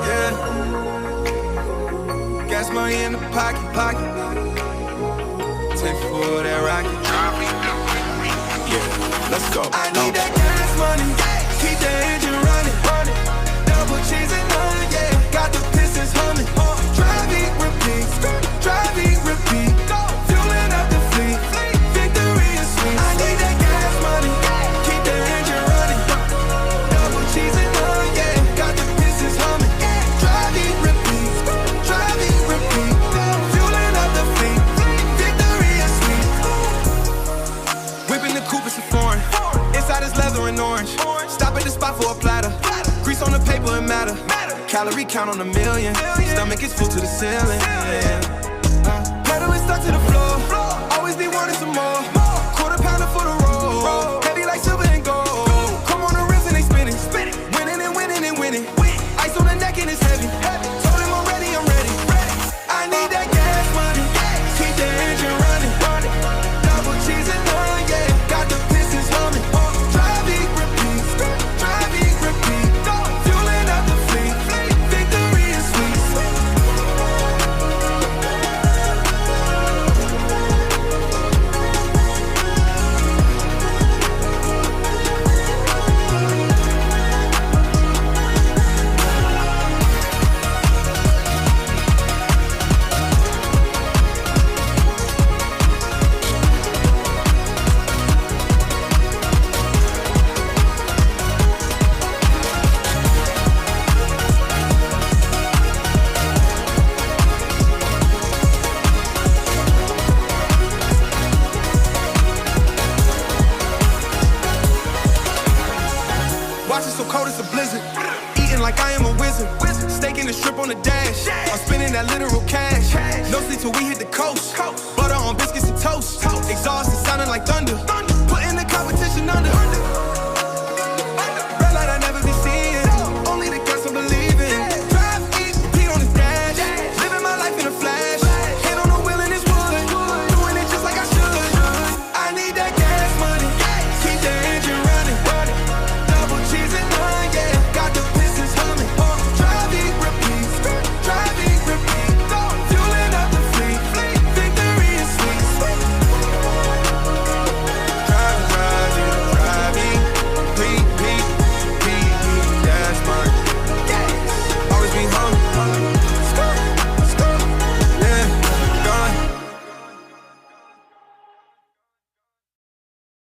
Yeah. Gas money in the pocket. 10 for that rocket. Yeah, let's go. I need that gas money. Keep the engine running. Double cheese and onion, yeah. Got the pistons humming. Driving, repeat. Driving, repeat. Fueling up the fleet. Victory is sweet. I need that gas money. Keep the engine running. Double cheese and onion, yeah. Got the pistons humming. Driving, repeat. Driving, repeat. Fueling up the fleet. Victory is sweet. Whipping the coupe, it's a foreign. Inside is leather and orange. Stop at the spot for a platter. Grease on the paper and matter. Calorie count on a million. Stomach is full to the ceiling. Pedal is stuck to the floor. Always be wanting some more. Quarter pounder for the roll. Heavy like silver and gold. Come on the rims and they spinning. Winning and winning and winning. Ice on the neck and it's heavy. Told him I'm ready. I need that gas money. Keep the engine running. Double cheese and onion, yeah. Got the pistons humming. Driving, repeat. Driving, repeat. Fueling up the fleet. Victory is sweet. Watch it so cold it's a blizzard. Eating like I am a wizard. Staking the strip on the dash. I'm spending that literal cash. No sleep till we hit the coast. Butter on biscuits and toast. Exhaust is sounding like thunder.